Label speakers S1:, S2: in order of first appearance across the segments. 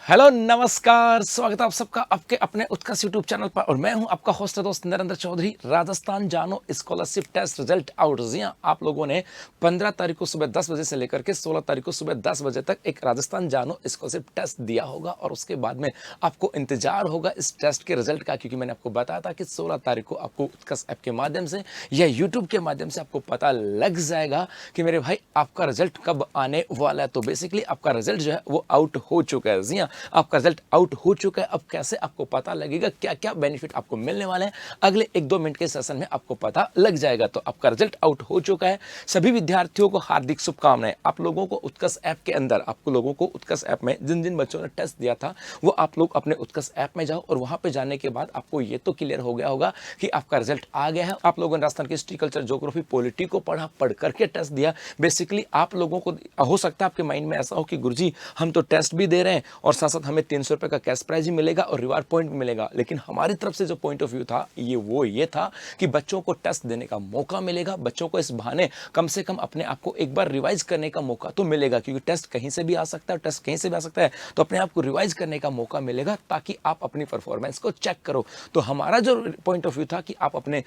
S1: Hello नमस्कार, स्वागत है आप सबका आपके अपने उत्कर्ष यूट्यूब चैनल पर। और मैं हूं आपका होस्ट दोस्त नरेंद्र चौधरी। राजस्थान जानो स्कॉलरशिप टेस्ट रिजल्ट आउट। जी हां, आप लोगों ने 15 तारीख को सुबह 10 बजे से लेकर के 16 तारीख को सुबह 10 बजे तक एक राजस्थान जानो स्कॉलरशिप टेस्ट दिया होगा और उसके बाद में आपको इंतजार होगा इस टेस्ट के रिजल्ट का, क्योंकि मैंने आपको बताया था कि 16 तारीख को आपको उत्कर्ष ऐप के माध्यम से या यूट्यूब के माध्यम से आपको पता लग जाएगा कि मेरे भाई आपका रिजल्ट कब आने वाला है। तो बेसिकली आपका रिजल्ट जो है वो आउट हो चुका है। जी हां, आपका रिजल्ट आउट हो चुका है। अब कैसे आपको पता लगेगा, क्या क्या बेनिफिट आपको मिलने वाले हैं, अगले 1-2 मिनट के सेशन में आपको पता लग जाएगा। तो आपका रिजल्ट आउट हो चुका है। सभी विद्यार्थियों को हार्दिक शुभकामनाएं। आप लोगों को उत्कर्ष ऐप के अंदर, आपको लोगों को उत्कर्ष ऐप में जिन जिन बच्चों ने टेस्ट दिया था वो आप लोग अपने उत्कर्ष ऐप में जाओ और वहां पे जाने के बाद आपको ये तो क्लियर हो गया होगा कि आपका रिजल्ट आ गया है। आप लोगों ने राजस्थान की हिस्ट्री, कल्चर, ज्योग्राफी, पॉलिटी को पढ़ करके टेस्ट दिया। बेसिकली आप लोगों को हो सकता है आपके माइंड में ऐसा हो कि गुरुजी हम तो टेस्ट भी दे रहे हैं और साथ साथ हमें 300 रुपए का कैश प्राइज ही मिलेगा और रिवार्ड पॉइंट भी मिलेगा। लेकिन हमारी तरफ से जो पॉइंट ऑफ व्यू था ये था कि बच्चों को टेस्ट देने का मौका मिलेगा। बच्चों को इस बहाने कम से कम अपने आप को एक बार रिवाइज करने का मौका तो मिलेगा, क्योंकि टेस्ट कहीं से भी आ सकता है, टेस्ट कहीं से भी आ सकता है। तो अपने आप को रिवाइज करने का मौका मिलेगा ताकि आप अपनी परफॉर्मेंस को चेक करो। तो हमारा जो पॉइंट ऑफ व्यू था कि आप अपने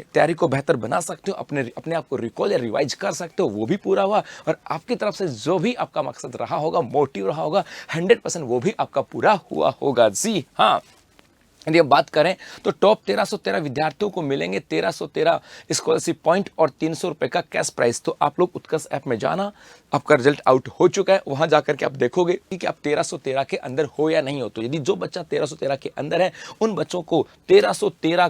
S1: तैयारी को बेहतर बना सकते हो, अपने आप को रिकॉल या रिवाइज कर सकते हो, वो भी पूरा हुआ। और आपकी तरफ से जो भी आपका मकसद रहा होगा, मोटिव रहा होगा, 100% वो भी आपका पूरा हुआ होगा। जी हाँ, यदि हम बात करें तो टॉप 1313 विद्यार्थियों को मिलेंगे 1313 स्कॉलरशिप पॉइंट और 300 रुपए का कैश प्राइस। तो आप लोग उत्कर्ष ऐप में जाना, आपका रिजल्ट आउट हो चुका है, वहां जाकर के आप देखोगे कि आप 1313 के अंदर हो या नहीं हो। तो यदि जो बच्चा 1313 के अंदर है उन बच्चों को 1313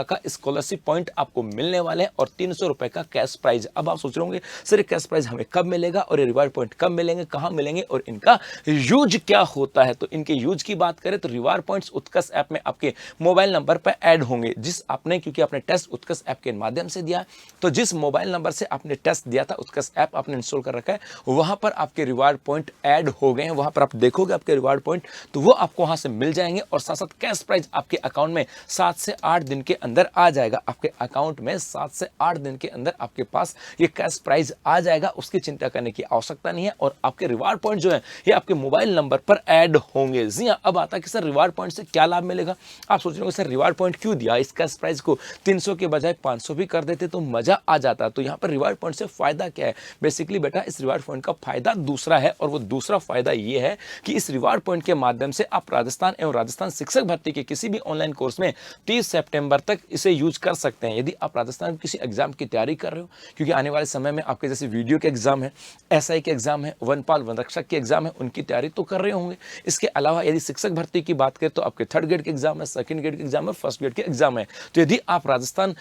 S1: का स्कॉलरशिप पॉइंट आपको मिलने वाले हैं और 300 रुपए का कैश प्राइज। अब आप सोच रहे होंगे सर ये कैश प्राइज हमें कब मिलेगा और ये रिवार्ड पॉइंट कब मिलेंगे, कहां मिलेंगे और इनका यूज क्या होता है। तो इनके यूज की बात करें तो रिवार्ड पॉइंट्स उत्कर्ष ऐप में आपके मोबाइल नंबर पर ऐड होंगे। क्योंकि आपने टेस्ट उत्कर्ष ऐप के माध्यम से दिया, तो जिस मोबाइल नंबर से आपने टेस्ट दिया था, उत्कर्ष ऐप आपने इंस्टॉल कर रखा है, वहां पर आपके रिवार्ड पॉइंट ऐड हो गए हैं। वहां पर आप देखोगे आपके रिवार्ड पॉइंट, तो वो आपको वहां से मिल जाएंगे और साथ साथ कैश प्राइज आपके अकाउंट में 7 से 8 दिन के अंदर आ जाएगा। आपके अकाउंट में 7 से 8 दिन के अंदर आपके पास ये कैश प्राइज आ जाएगा। उसकी चिंता करने की आवश्यकता नहीं है और आपके रिवार्ड पॉइंट जो है ये आपके मोबाइल नंबर पर ऐड होंगे। जी हां, अब आता है कि सर रिवार्ड पॉइंट से क्या लाभ मिलेगा। आप सोच रहे हो सर रिवार्ड पॉइंट क्यों दिया, इस कैश प्राइस को 300 के बजाय 500 भी कर देते तो मजा आ जाता। तो यहां पर रिवार्ड पॉइंट से फायदा क्या है। बेसिकली बेटा इस रिवार्ड पॉइंट का फायदा दूसरा है और वो दूसरा फायदा ये है कि इस रिवार्ड पॉइंट के माध्यम से आप राजस्थान एवं राजस्थान शिक्षक भर्ती के किसी भी ऑनलाइन कोर्स में 30 सितंबर तक इसे यूज कर सकते हैं। यदि आप राजस्थान में किसी एग्जाम की तैयारी कर रहे हो, क्योंकि आने वाले समय में आपके जैसे वीडियो के एग्जाम है, एसआई के एग्जाम है, वनपाल वन रक्षक के एग्जाम है, उनकी तैयारी तो कर रहे होंगे। इसके अलावा यदि शिक्षक भर्ती की बात करें तो आपके 3rd ग्रेड के एग्जाम है, 2nd ग्रेड के एग्जाम है, 1st ग्रेड के एग्जाम है। तो यदि आप राजस्थान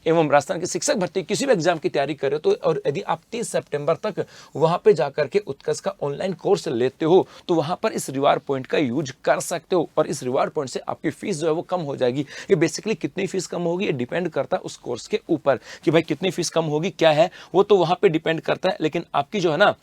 S1: एवं राजस्थान की शिक्षक भर्ती किसी भी एग्जाम की तैयारी कर रहे हो, तो और यदि आप 30 सितंबर तक वहां पे जाकर के उत्कर्ष का ऑनलाइन कोर्स लेते हो, तो वहां पर इस रिवार्ड पॉइंट का यूज कर सकते हो और इस रिवार्ड पॉइंट से आपकी फीस जो है वो कम हो जाएगी। ये बेसिकली कितनी फीस कम होगी ये डिपेंड करता है उस कोर्स के ऊपर कि भाई कितनी फीस कम होगी, क्या है वो तो वहां पे डिपेंड करता है। लेकिन आपकी जो है ना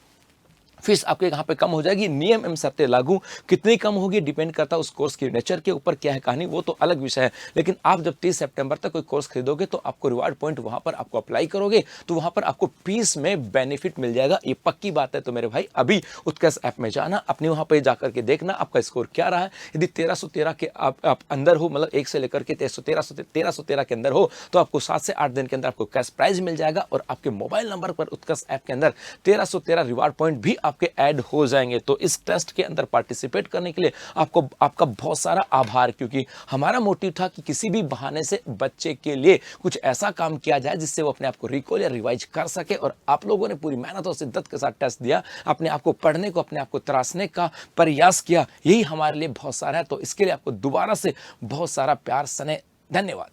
S1: फीस आपके यहाँ पे कम हो जाएगी। नियम एवं शर्तें लागू कितनी कम होगी डिपेंड करता है उस कोर्स की नेचर के ऊपर, क्या है कहानी वो तो अलग विषय है। लेकिन आप जब 30 सितंबर तक कोई कोर्स खरीदोगे तो आपको रिवार्ड पॉइंट वहां पर आपको अप्लाई करोगे तो वहां पर आपको फीस में बेनिफिट मिल जाएगा, ये पक्की बात है। तो मेरे भाई अभी उत्कर्ष ऐप में जाना, अपने वहां पर जाकर के देखना आपका स्कोर क्या रहा है। यदि 1313 के आप अंदर हो, मतलब 1 से लेकर के 1313 के अंदर हो, तो आपको 7 से 8 दिन के अंदर आपको कैश प्राइज मिल जाएगा और आपके मोबाइल नंबर पर उत्कर्ष ऐप के अंदर 1313 रिवार्ड पॉइंट भी आपके ऐड हो जाएंगे। तो इस टेस्ट के अंदर पार्टिसिपेट करने के लिए आपका बहुत सारा आभार, क्योंकि हमारा मोटिव था कि किसी भी बहाने से बच्चे के लिए कुछ ऐसा काम किया जाए जिससे वो अपने आप को रिकॉल या रिवाइज कर सके। और आप लोगों ने पूरी मेहनत और शिद्दत के साथ टेस्ट दिया, अपने आप को पढ़ने को, अपने आप को तराशने का प्रयास किया, यही हमारे लिए बहुत सारा है। तो इसके लिए आपको दोबारा से बहुत सारा प्यार सने धन्यवाद।